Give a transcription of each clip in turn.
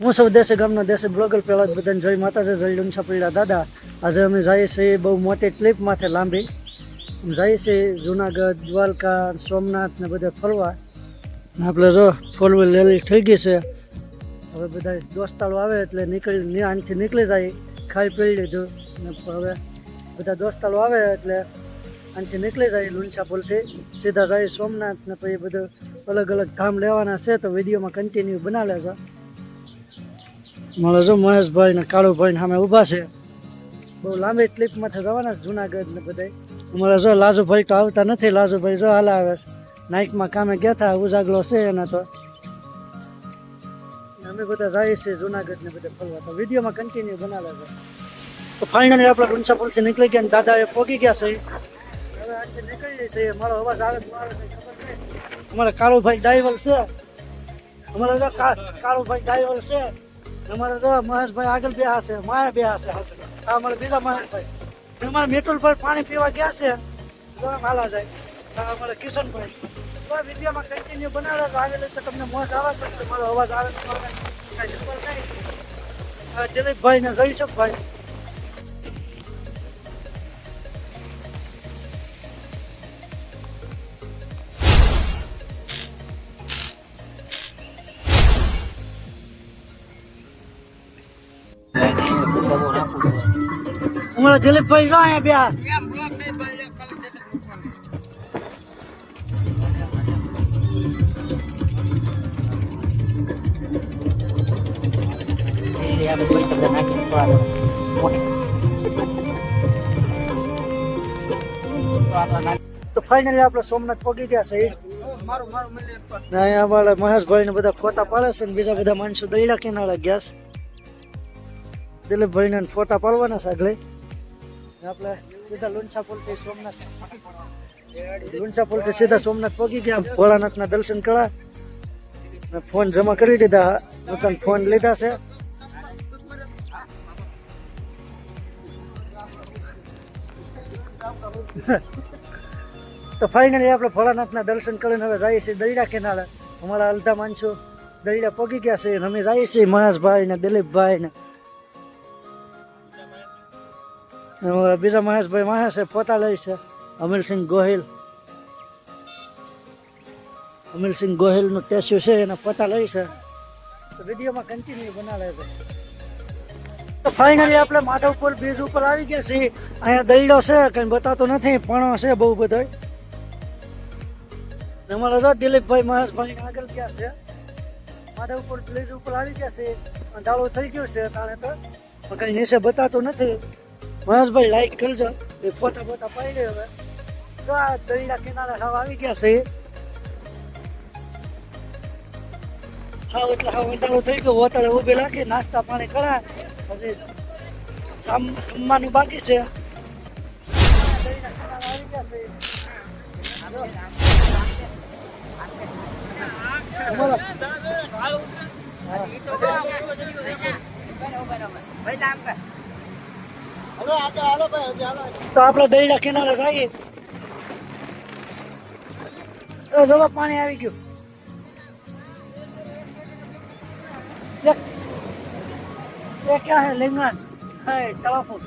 હું સૌ દેશી ગામના દેશી બ્લોગર પહેલા જ બધાને જય માતાજી જય લુંછા પીડા દાદા. આજે અમે જઈએ છીએ બહુ મોટી ટ્રીપ માથે લાંબી જઈએ છીએ જુનાગઢ, દ્વારકા, સોમનાથ ને બધે ફરવા. આપણે જો ફોર વ્હીલ લેલી થઈ ગઈ છે. હવે બધા દોસ્તારો આવે એટલે આનાથી નીકળી જાય. ખાઈ પી લીધું ને હવે બધા દોસ્તારો આવે એટલે આનાથી નીકળી જાય લુંછા પુલથી સીધા જાય સોમનાથ ને પછી બધું અલગ અલગ ધામ લેવાના છે તો વિડીયોમાં કન્ટિન્યુ બનાવે છે. મારા જો મહેશભાઈ ને કાળુભાઈ સામે ઊભા છે. બહુ લાંબી ટ્રીપમાંથી જવાના જુનાગઢ ને બધા. અમારા જો લાજુભાઈ તો આવતા નથી. લાજુભાઈ જો હાલા આવે છે. નાઇટમાં કામે ગયા હતા, ઉજાગરો છે એના તો. અમે બધા જઈએ છીએ જુનાગઢ ને બધા ફરવા તો વિડીયોમાં કન્ટિન્યુ બનાવે છે. તો ફાઇનલી આપણે લુંછા પુલથી નીકળી ગયા ને દાદા એ પહોંચી ગયા છે. હવે આજે નીકળી છે. મારો અવાજ આવે તો આવે ખબર નહીં. અમારા કાળુભાઈ ડ્રાઈવર છે. અમારા જો કાળુભાઈ ડ્રાઈવર છે. અમારે જો મહેશભાઈ આગળ બેહા છે, માયા બેહા છે. આ અમારે બીજા મહેશભાઈ. અમારે મેટુલભાઈ પાણી પીવા ગયા છે. હાલા જાય. આ અમારે કિશનભાઈ. તો વિડીયોમાં કન્ટિન્યુ બનાવે તો આગળ તો તમને મોજ આવે છે. મારો અવાજ આવે તો કાંઈ ખબર નહીં. દિલીપભાઈ ને જયસુખભાઈ. અમારા દિલીપભાઈ જો અહીંયા બેહા. તો ફાઇનલી આપણે સોમનાથ પહોંચી ગયા છે. અહીંયા અમારા મહેશભાઈ ને બધા ફોટા પાડે છે ને બીજા બધા માણસો દરિયા કિનારે ગયા છે. દિલીપભાઈ ને ફોટા પાડવાના છે આગળ. આપણે સીધા લુંછા પુલથી સોમનાથ સોમનાથ પહોંચી ગયા. ભોળાનાથના દર્શન કર્યા. ફોન જમા કરી દીધા. નૂતન ફોન લીધા છે. તો ફાઇનલી આપણે ભોળાનાથના દર્શન કરીને હવે જઈએ છીએ દરિયા કિનારે. અમારા અડધા માણસો દરિયા પહોંચી ગયા છે. અમે જઈએ છીએ મહેશભાઈ ને દિલીપભાઈ ને બીજા મહેશભાઈ માહે છે. ફોટા લઈ છે. અમીરસિંહ ગોહિલનું ટેસ્યુ છે એના ફોટા લઈ છે. તો વિડીયોમાં કન્ટિન્યુ બનાવે છે. તો ફાઇનલી આપણે માધવપુર બીચ ઉપર આવી ગયા છીએ. અહીંયા દરિયો છે, કંઈ બતાતો નથી, પણ છે બહુ બધો. અમારા જો દિલીપભાઈ મહેશભાઈ આગળ ગયા છે. માધવપુર બ્રિજ ઉપર આવી ગયા છે. અંધારું થઈ ગયું છે તાણે તો કંઈ નીચે બતાતું નથી. મહેશભાઈ લાઈક કરજો. એ ફોટા પાડી લે. હવે તો આ દરિયા કિનારે હાવ આવી ગયા છે. હાવ એટલે હાવ અંધારું થઈ ગયું. હોટલે ઊભી રાખી નાસ્તા પાણી કરાય. પછી જમવાનું બાકી છે. દરિયા કિનારે આવી ગયા છે. તો આપણે દરિયા કિનારે જઈએ. જવા પાણી આવી ગયું. ક્યાં હે લીંગણ તળાફું.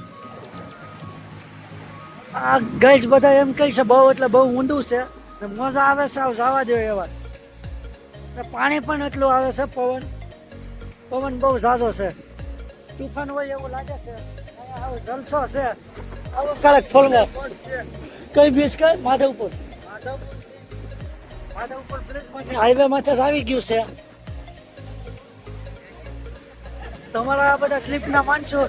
આ ગાઈડ બધા એમ કહે છે બહુ એટલે બહુ ઊંડું છે. મજા આવે છે જવા દો એવા. પાણી પણ એટલું આવે છે. પવન બહુ ઝાઝો છે. તુફાન હોય એવું લાગે છે. જલસો છે. આવો કાળક ફોલવા. કઈ બીચ કઈ માધવપુર બ્રિજ માંથી હાઈવે માંથી આવી ગયું છે. તમારા આ બધા ટ્રીપ ના માણસો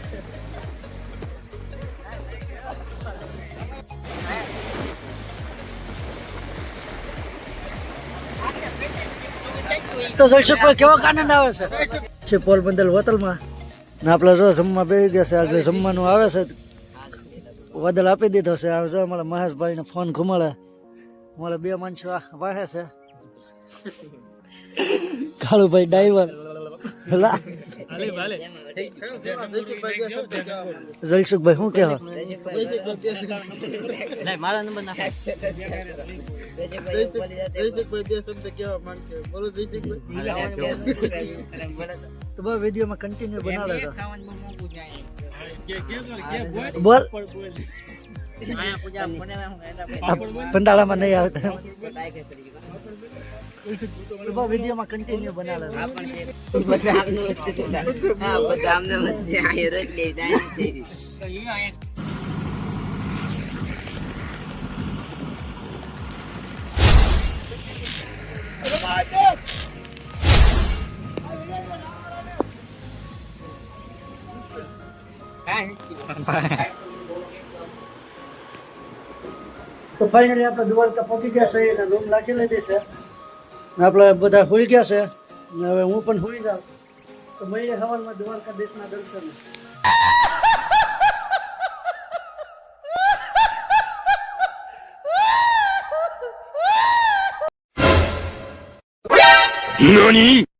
તો જયસુખભાઈ કેવો આનંદ આવે છે પોરબંદર હોટલમાં. ને આપણે જો જમવા બેસી ગયા છે. આજે જમવાનું આવે છે. વાદળ આપી દીધો છે. જો અમારા મહેશભાઈ ને ફોન ઘુમાડે. અમારા બે માણસો વાહે છે. કાળુભાઈ ડ્રાઈવર જયસુખભાઈ શું કહેવા મારા નંબર નાખ. તો બસ વિડીયોમાં કન્ટિન્યુ બનાવે તો બોલ પંડાળામાં નહીં આવતા તો બસ વિડીયોમાં કન્ટિન્યુ બનાવે તો ફાઇનલી આપણે દ્વારકા પહોંચી ગયા છે અને રૂમ રાખી લીધી છે આપણે બધા હોઈ ગયા છે અને હવે હું પણ હોઈ જાઉં તો મળીએ સવારમાં દ્વારકા દેશના દર્શન NANI